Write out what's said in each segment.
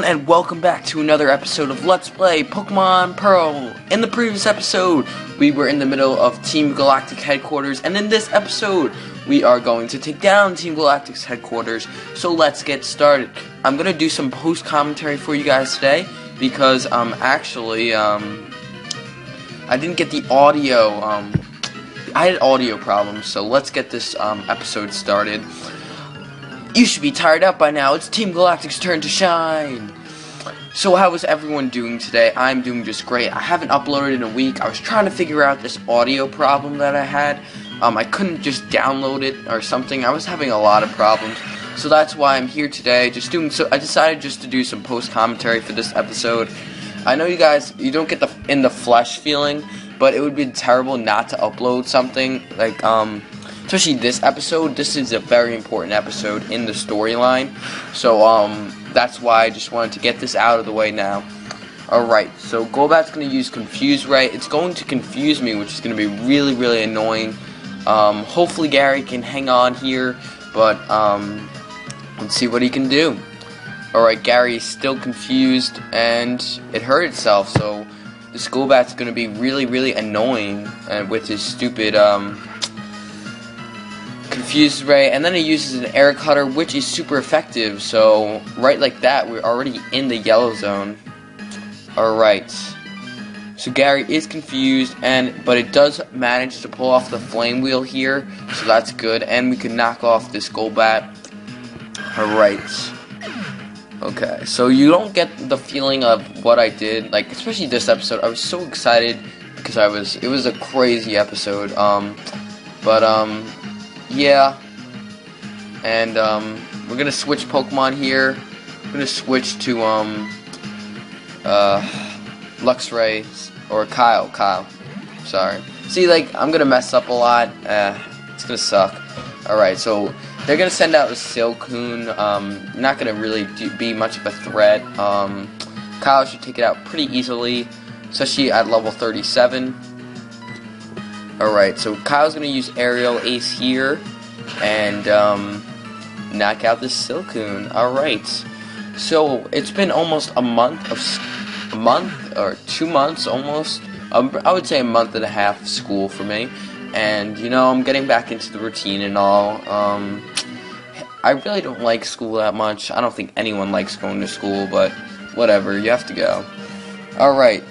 And welcome back to another episode of Let's Play Pokemon Pearl. In the previous episode, we were in the middle of Team Galactic headquarters, and in this episode, we are going to take down Team Galactic's headquarters. So let's get started. I'm gonna do some post commentary for you guys today because I didn't get the audio. I had audio problems, so let's get this episode started. You should be tired out by now. It's Team Galactic's turn to shine. So how is everyone doing today? I'm doing just great. I haven't uploaded in a week. I was trying to figure out this audio problem that I had. I couldn't just download it or something. I was having a lot of problems. So that's why I'm here today. I decided just to do some post commentary for this episode. I know you guys, you don't get the in the flesh feeling, but it would be terrible not to upload something like especially this episode. This is a very important episode in the storyline, so that's why I just wanted to get this out of the way now. Alright, so Golbat's going to use Confuse Ray. It's going to confuse me, which is going to be really, really annoying. Hopefully Gary can hang on here, but let's see what he can do. Alright, Gary is still confused, and it hurt itself, so this Golbat's going to be really, really annoying with his stupid Confused Ray, and then he uses an air cutter, which is super effective. So right like that, we're already in the yellow zone. Alright, so Gary is confused, but it does manage to pull off the flame wheel here, so that's good, and we can knock off this Golbat. Alright, okay, so you don't get the feeling of what I did, like especially this episode. I was so excited because it was a crazy episode, yeah, and we're gonna switch Pokemon here. We're gonna switch to Luxray or Kyle. Sorry. See, like I'm gonna mess up a lot. It's gonna suck. All right, so they're gonna send out a Silcoon. Not gonna really be much of a threat. Kyle should take it out pretty easily, especially at level 37. Alright, so Kyle's going to use Aerial Ace here and knock out this Silcoon. Alright, so it's been almost a month or 2 months almost. I would say a month and a half of school for me. And, you know, I'm getting back into the routine and all. I really don't like school that much. I don't think anyone likes going to school, but whatever, you have to go. Alright.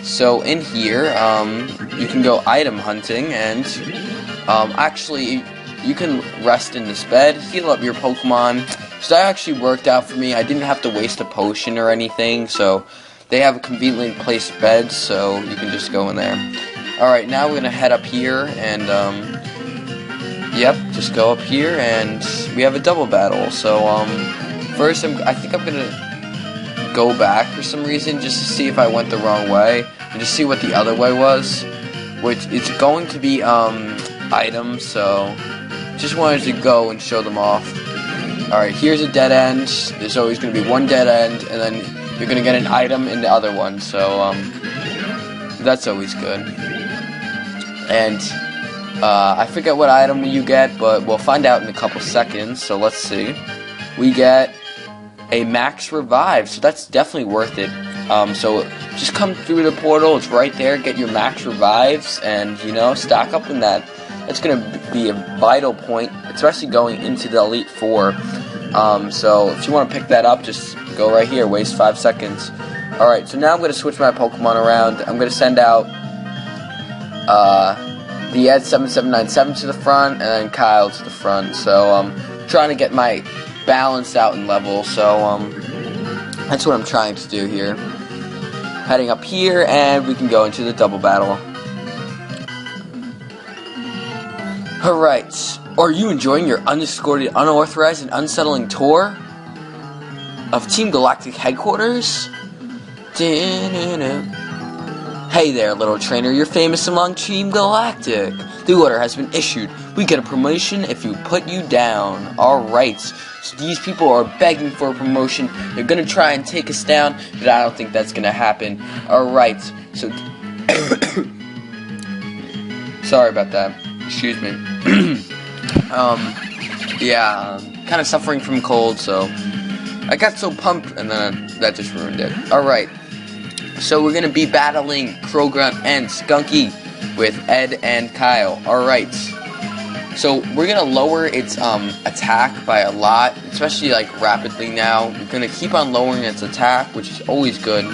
So in here, you can go item hunting, and actually, you can rest in this bed, heal up your Pokemon. So that actually worked out for me. I didn't have to waste a potion or anything, so they have a conveniently placed bed, so you can just go in there. Alright, now we're going to head up here, and, yep, just go up here, and we have a double battle. So, first, I think I'm going to go back for some reason just to see if I went the wrong way and just see what the other way was, which is going to be items, so just wanted to go and show them off. Alright, here's a dead end. There's always going to be one dead end, and then you're going to get an item in the other one, so that's always good. And I forget what item you get, but we'll find out in a couple seconds, so let's see. We get a max revive, so that's definitely worth it. So just come through the portal, it's right there, get your max revives, and you know, stock up in that. It's gonna be a vital point, especially going into the Elite Four. So if you want to pick that up, just go right here, waste 5 seconds. Alright, so now I'm gonna switch my Pokemon around. I'm gonna send out the Ed 7797 to the front, and then Kyle to the front. So I'm trying to get my balanced out in level, so that's what I'm trying to do here. Heading up here, and we can go into the double battle. Alright, are you enjoying your unescorted, unauthorized, and unsettling tour of Team Galactic headquarters? Hey there, little trainer, you're famous among Team Galactic. The order has been issued. We get a promotion if you put you down. Alright, so these people are begging for a promotion. They're gonna try and take us down, but I don't think that's gonna happen. Alright, so sorry about that. Excuse me. Yeah, kind of suffering from cold, so I got so pumped, and then that just ruined it. Alright, so we're gonna be battling Krogrunt and Skunky with Ed and Kyle. Alright, so we're gonna lower its attack by a lot, especially like rapidly now. We're gonna keep on lowering its attack, which is always good.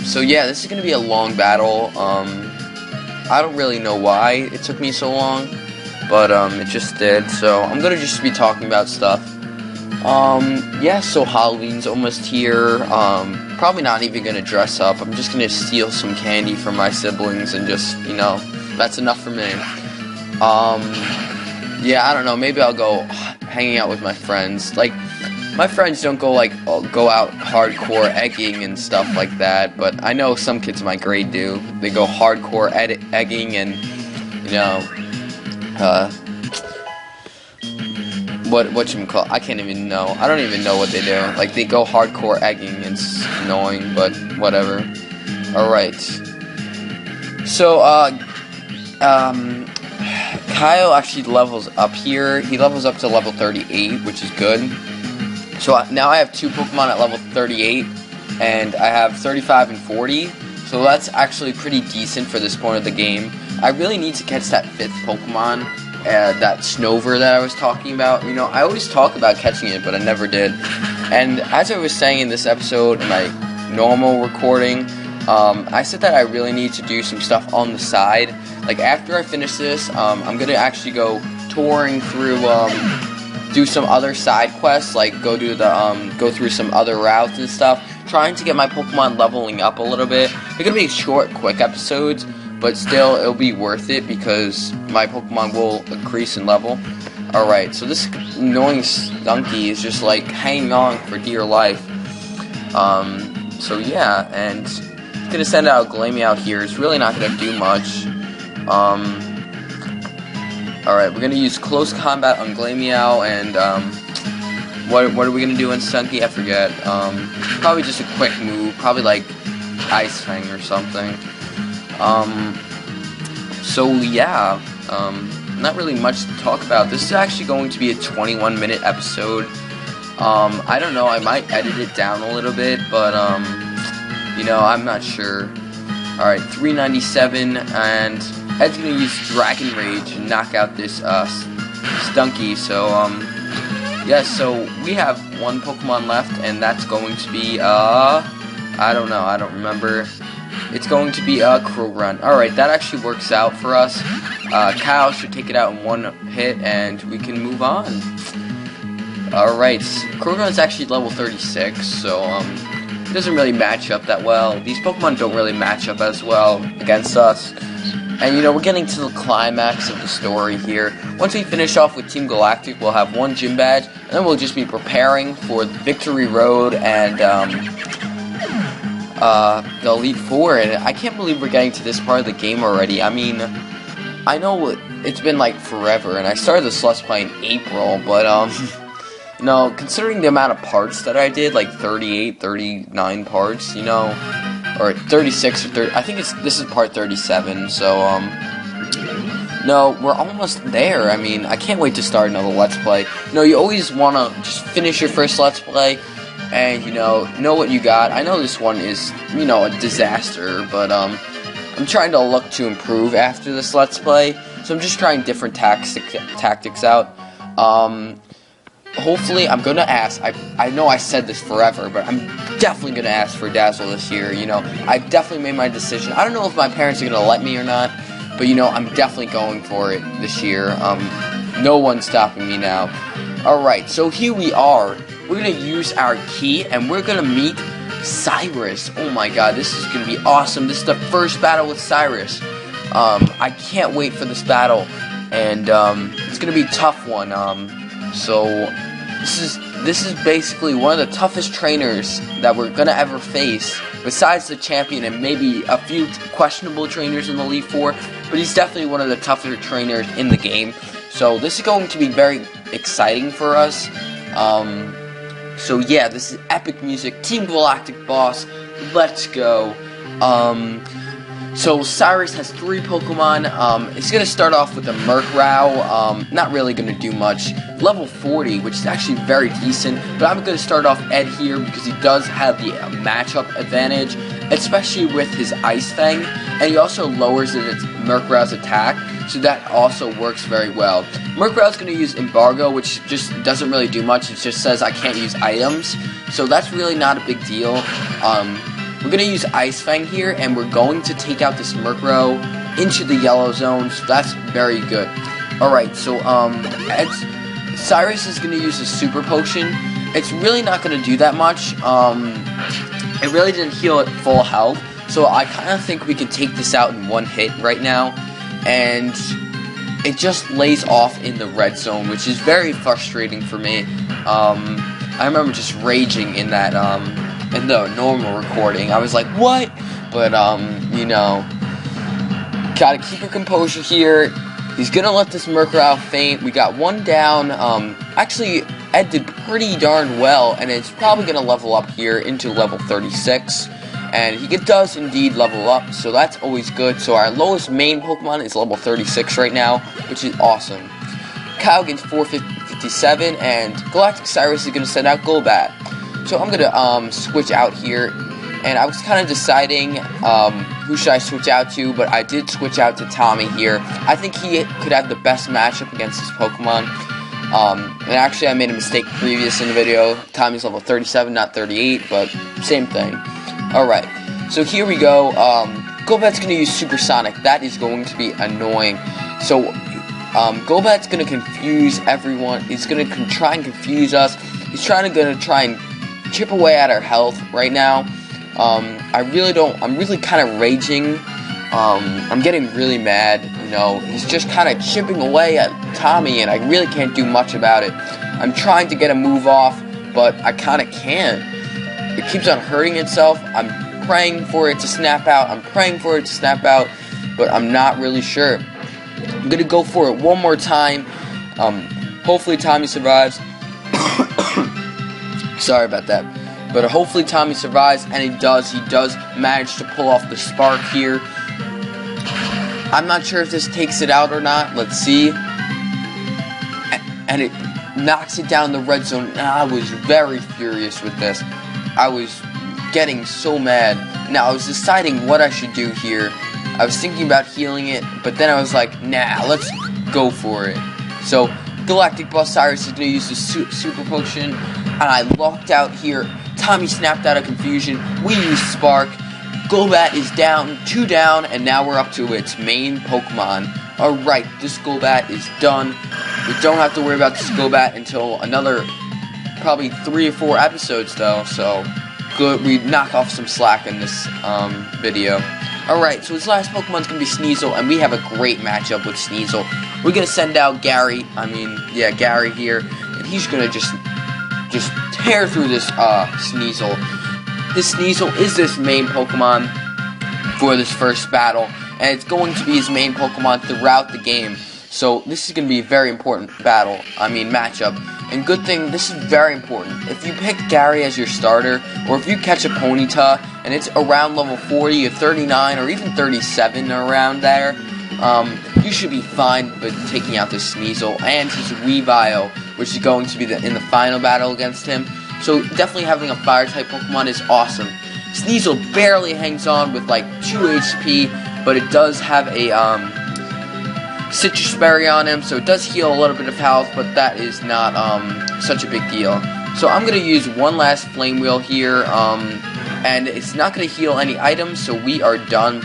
So yeah, this is gonna be a long battle. I don't really know why it took me so long, but it just did. So I'm gonna just be talking about stuff. Yeah, so Halloween's almost here. Probably not even gonna dress up. I'm just gonna steal some candy from my siblings and just, you know, that's enough for me. Yeah, I don't know, maybe I'll go hanging out with my friends. Like, my friends don't go out hardcore egging and stuff like that, but I know some kids in my grade do. They go hardcore egging and, you know, whatchamacallit, I can't even know. I don't even know what they do. Like, they go hardcore egging, and it's annoying, but whatever. Alright. So, Kyle actually levels up here. He levels up to level 38, which is good. So now I have 2 Pokemon at level 38, and I have 35 and 40, so that's actually pretty decent for this point of the game. I really need to catch that 5th Pokemon, that Snover that I was talking about. You know, I always talk about catching it, but I never did. And as I was saying in this episode, in my normal recording, I said that I really need to do some stuff on the side. Like, after I finish this, I'm going to actually go touring through, do some other side quests, like go through some other routes and stuff, trying to get my Pokemon leveling up a little bit. They're gonna be short, quick episodes, but still, it'll be worth it because my Pokemon will increase in level. Alright, so this annoying Skunky is just like hanging on for dear life. So yeah, and it's gonna send out Glameow out here. It's really not gonna do much. Alright, we're gonna use close combat on Glameow, and what are we gonna do on Skunky? I forget. Probably just a quick move, probably like Ice Fang or something. So yeah, not really much to talk about. This is actually going to be a 21-minute episode. I don't know, I might edit it down a little bit, but you know, I'm not sure. Alright, 397, and Ed's gonna use Dragon Rage and knock out this Skunky. So yeah, so we have 1 Pokemon left, and that's going to be I don't know, I don't remember. It's going to be Krogrunt. Alright, that actually works out for us. Kyle should take it out in 1 hit, and we can move on. Alright, Krogrunt's actually level 36, so it doesn't really match up that well. These Pokemon don't really match up as well against us. And, you know, we're getting to the climax of the story here. Once we finish off with Team Galactic, we'll have 1 gym badge, and then we'll just be preparing for the Victory Road and the Elite Four. And I can't believe we're getting to this part of the game already. I mean, I know it's been like forever, and I started this Let's Play in April, but you know, considering the amount of parts that I did, like 38, 39 parts, you know, or 36 or 30, I think this is part 37, so, no, we're almost there. I mean, I can't wait to start another Let's Play. You know, you always want to just finish your first Let's Play, and, you know what you got. I know this one is, you know, a disaster, but, I'm trying to look to improve after this Let's Play, so I'm just trying different tactics out. Hopefully, I'm gonna ask, I know I said this forever, but I'm definitely gonna ask for Dazzle this year, you know. I definitely made my decision. I don't know if my parents are gonna let me or not, but, you know, I'm definitely going for it this year. No one's stopping me now. Alright, so here we are. We're gonna use our key, and we're gonna meet Cyrus. Oh my god, this is gonna be awesome. This is the first battle with Cyrus. I can't wait for this battle, and it's gonna be a tough one. So this is basically one of the toughest trainers that we're gonna ever face, besides the champion and maybe a few questionable trainers in the Elite Four. But he's definitely one of the tougher trainers in the game. So this is going to be very exciting for us. So yeah, this is epic music. Team Galactic boss. Let's go. So Cyrus has 3 Pokemon. He's going to start off with a Murkrow. Not really going to do much. Level 40, which is actually very decent. But I'm going to start off Ed here because he does have the matchup advantage, especially with his Ice Fang. And he also lowers its Murkrow's attack, so that also works very well. Murkrow's going to use Embargo, which just doesn't really do much. It just says I can't use items, so that's really not a big deal. We're going to use Ice Fang here, and we're going to take out this Murkrow into the yellow zone, so that's very good. Alright, so Cyrus is going to use a Super Potion. It's really not going to do that much. It really didn't heal at full health, so I kind of think we can take this out in one hit right now. And it just lays off in the red zone, which is very frustrating for me. I remember just raging in that, in the normal recording. I was like, what? But, you know, gotta keep your composure here. He's gonna let this Murkrow faint. We got 1 down. Actually, Ed did pretty darn well, and it's probably gonna level up here into level 36. And he does indeed level up, so that's always good. So our lowest main Pokemon is level 36 right now, which is awesome. Kyle gets 457, and Galactic Cyrus is going to send out Golbat. So I'm going to switch out here, and I was kind of deciding who should I switch out to, but I did switch out to Tommy here. I think he could have the best matchup against this Pokemon. And actually I made a mistake previous in the video. Tommy's level 37, not 38, but same thing. Alright, so here we go. Golbat's going to use Supersonic. That is going to be annoying. So, Golbat's going to confuse everyone. He's going to try and confuse us. He's trying and chip away at our health right now. I'm really kind of raging. I'm getting really mad, you know. He's just kind of chipping away at Tommy, and I really can't do much about it. I'm trying to get a move off, but I kind of can't. It keeps on hurting itself. I'm praying for it to snap out. But I'm not really sure. I'm going to go for it one more time. Hopefully Tommy survives. Sorry about that. But hopefully Tommy survives, and he does. He does manage to pull off the Spark here. I'm not sure if this takes it out or not. Let's see. And it knocks it down the red zone. And I was very furious with this. I was getting so mad. Now, I was deciding what I should do here. I was thinking about healing it, but then I was like, nah, let's go for it. So, Galactic Boss Cyrus is going to use the Super Potion, and I locked out here. Tommy snapped out of confusion. We used Spark. Golbat is down, 2 down, and now we're up to its main Pokemon. Alright, this Golbat is done. We don't have to worry about this Golbat until another probably 3 or 4 episodes though, so good. We knock off some slack in this video. Alright, so his last Pokemon's gonna be Sneasel, and we have a great matchup with Sneasel. We're gonna send out Gary here, and he's gonna just tear through this Sneasel. This Sneasel is this main Pokemon for this first battle, and it's going to be his main Pokemon throughout the game. So this is going to be a very important matchup. And good thing, this is very important. If you pick Gary as your starter, or if you catch a Ponyta, and it's around level 40 or 39 or even 37 around there, you should be fine with taking out this Sneasel and his Weavile, which is going to be in the final battle against him. So definitely having a Fire-type Pokemon is awesome. Sneasel barely hangs on with like 2 HP, but it does have a Citrus Berry on him, so it does heal a little bit of health, but that is not such a big deal. So I'm going to use one last Flame Wheel here, and it's not going to heal any items, so we are done.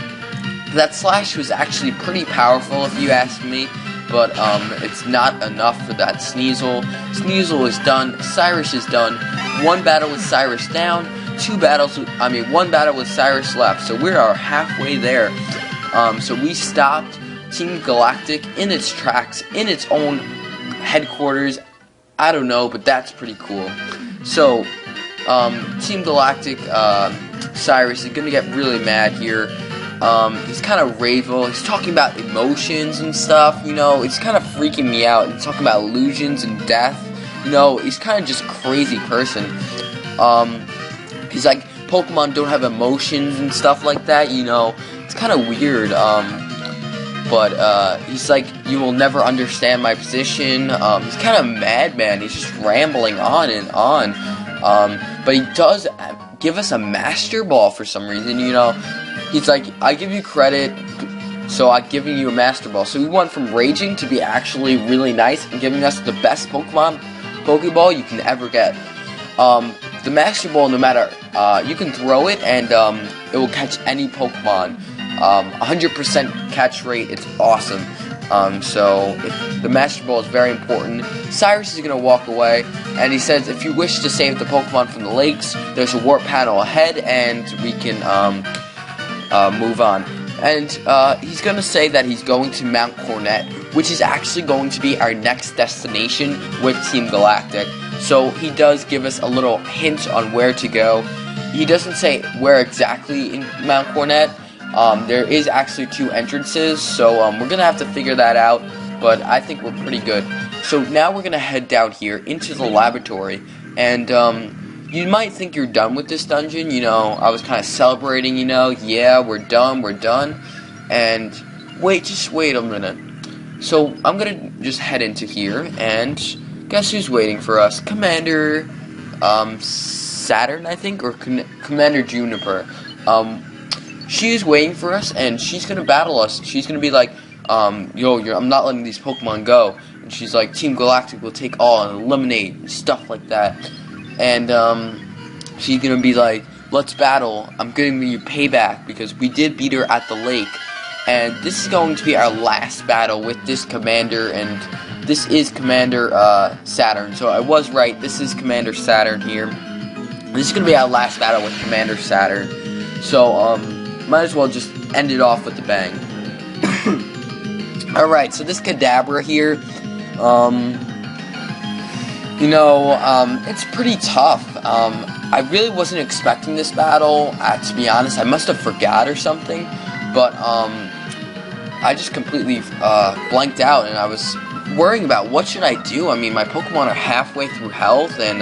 That Slash was actually pretty powerful if you ask me, but it's not enough for that Sneasel. Sneasel is done. Cyrus is done. 1 battle with Cyrus down. 1 battle with Cyrus left. So we are halfway there. So we stopped Team Galactic in its tracks, in its own headquarters. I don't know, but that's pretty cool. So Team Galactic, Cyrus is gonna get really mad here. He's kind of rageful. He's talking about emotions and stuff, you know. It's kind of freaking me out. He's talking about illusions and death. You know, he's kind of just a crazy person. He's like, Pokemon don't have emotions and stuff like that, you know, it's kind of weird. But he's like, you will never understand my position. He's kind of madman. He's just rambling on and on. But he does give us a Master Ball for some reason, you know. He's like, I give you credit, so I'm giving you a Master Ball. So we went from raging to be actually really nice and giving us the best Pokeball you can ever get. The Master Ball, no matter, you can throw it and it will catch any Pokemon. 100% catch rate, it's awesome. So the Master Ball is very important. Cyrus is going to walk away, and he says, if you wish to save the Pokemon from the lakes, there's a warp panel ahead, and we can move on. And he's going to say that he's going to Mount Coronet, which is actually going to be our next destination with Team Galactic. So he does give us a little hint on where to go. He doesn't say where exactly in Mount Coronet. There is actually 2 entrances, so we're going to have to figure that out, but I think we're pretty good. So now we're going to head down here into the laboratory, and you might think you're done with this dungeon, you know, I was kind of celebrating, you know, yeah, we're done, and just wait a minute. So I'm going to just head into here, and guess who's waiting for us? Commander Saturn, I think, or Commander Juniper. She's waiting for us, and she's gonna battle us. She's gonna be like, I'm not letting these Pokemon go. And she's like, Team Galactic will take all and eliminate, and stuff like that. And she's gonna be like, let's battle. I'm giving you payback because we did beat her at the lake. And this is going to be our last battle with this commander, and this is Commander Saturn. So I was right. This is Commander Saturn here. This is gonna be our last battle with Commander Saturn. So might as well just end it off with a bang. Alright, so this Kadabra here, it's pretty tough. I really wasn't expecting this battle, to be honest. I must have forgot or something, but I just completely blanked out, and I was worrying about what should I do. I mean, my Pokemon are halfway through health, and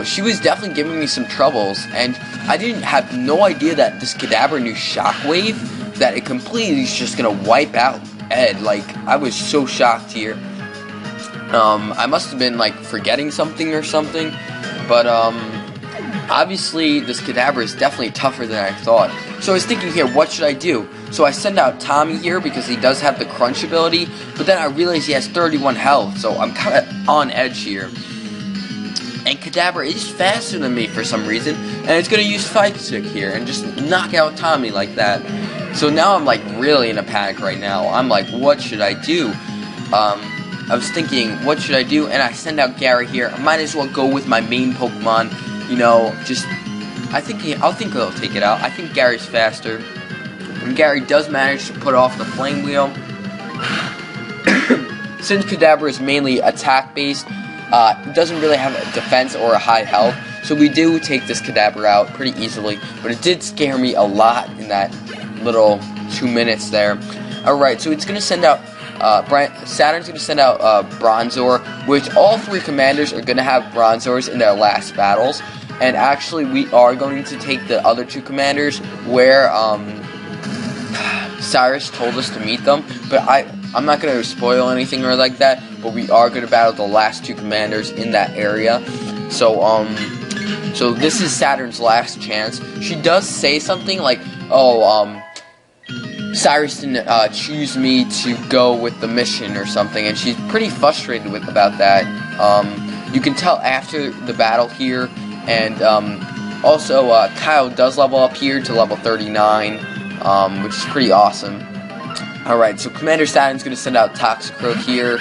she was definitely giving me some troubles, and I didn't have no idea that this Kadabra knew Shockwave, that it completely is just gonna wipe out Ed. Like, I was so shocked here. I must have been, like, forgetting something or something, but, obviously, this Kadabra is definitely tougher than I thought. So I was thinking here, what should I do? So I send out Tommy here because he does have the Crunch ability, but then I realize he has 31 health, so I'm kind of on edge here. And Kadabra is faster than me for some reason, and it's going to use Fight Stick here and just knock out Tommy like that. So now I'm like really in a panic right now. I'm like, what should I do? I was thinking, what should I do? And I send out Gary here. I might as well go with my main Pokemon. I think he'll take it out. I think Gary's faster. And Gary does manage to put off the Flame Wheel. Since Kadabra is mainly attack-based, it doesn't really have a defense or a high health, so we do take this Kadabra out pretty easily, but it did scare me a lot in that little 2 minutes there. Alright, so it's going to send out, Saturn's going to send out Bronzor, which all 3 commanders are going to have Bronzors in their last battles, and actually we are going to take the other 2 commanders where Cyrus told us to meet them, but I'm not going to spoil anything or like that, but we are going to battle the last 2 commanders in that area. So this is Saturn's last chance. She does say something like, Cyrus didn't choose me to go with the mission or something, and she's pretty frustrated about that. You can tell after the battle here, and also Kyle does level up here to level 39, which is pretty awesome. Alright, so Commander Saturn's going to send out Toxicroak here.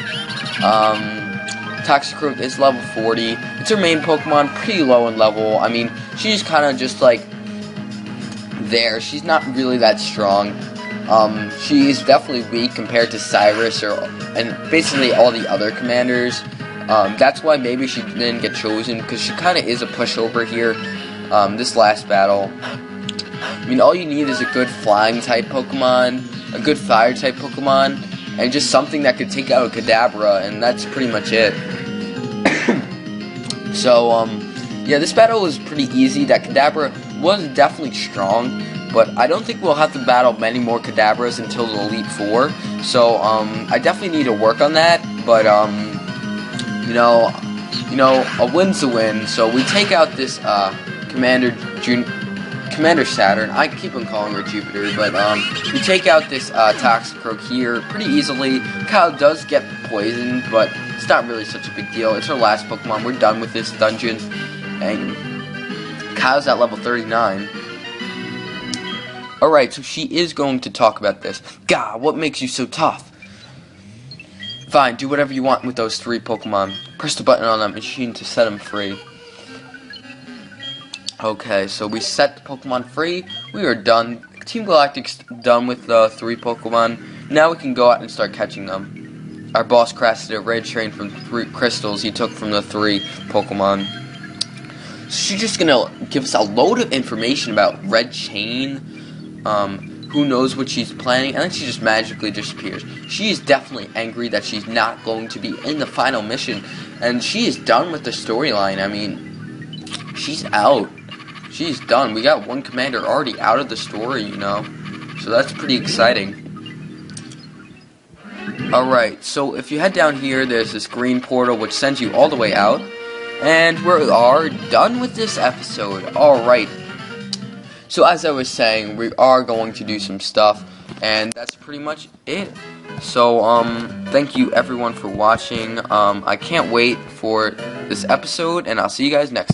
Toxicroak is level 40. It's her main Pokemon, pretty low in level. I mean, she's kind of just like there. She's not really that strong. She is definitely weak compared to Cyrus and basically all the other commanders. That's why maybe she didn't get chosen, because she kind of is a pushover here. This last battle. I mean, all you need is a good flying type Pokemon, a good fire type Pokemon, and just something that could take out a Kadabra, and that's pretty much it. So, yeah, this battle was pretty easy. That Kadabra was definitely strong, but I don't think we'll have to battle many more Kadabras until the Elite Four. So I definitely need to work on that. But you know, a win's a win. So we take out this Commander Saturn. I keep on calling her Jupiter, but we take out this Toxicroak here pretty easily. Kyle does get poisoned, but it's not really such a big deal. It's her last Pokemon. We're done with this dungeon, and Kyle's at level 39. Alright, so she is going to talk about this. God, what makes you so tough? Fine, do whatever you want with those 3 Pokemon. Press the button on that machine to set them free. Okay, so we set the Pokemon free. We are done. Team Galactic's done with the 3 Pokemon. Now we can go out and start catching them. Our boss crafted a red train from 3 crystals he took from the 3 Pokemon. So she's just gonna give us a load of information about Red Chain. Who knows what she's planning, and then she just magically disappears. She is definitely angry that she's not going to be in the final mission, and she is done with the storyline. I mean, she's out. She's done. We got one commander already out of the story, you know, so that's pretty exciting. Alright, so if you head down here, there's this green portal which sends you all the way out, and we are done with this episode. Alright. So as I was saying, we are going to do some stuff, and that's pretty much it. So, thank you everyone for watching. I can't wait for this episode, and I'll see you guys next time.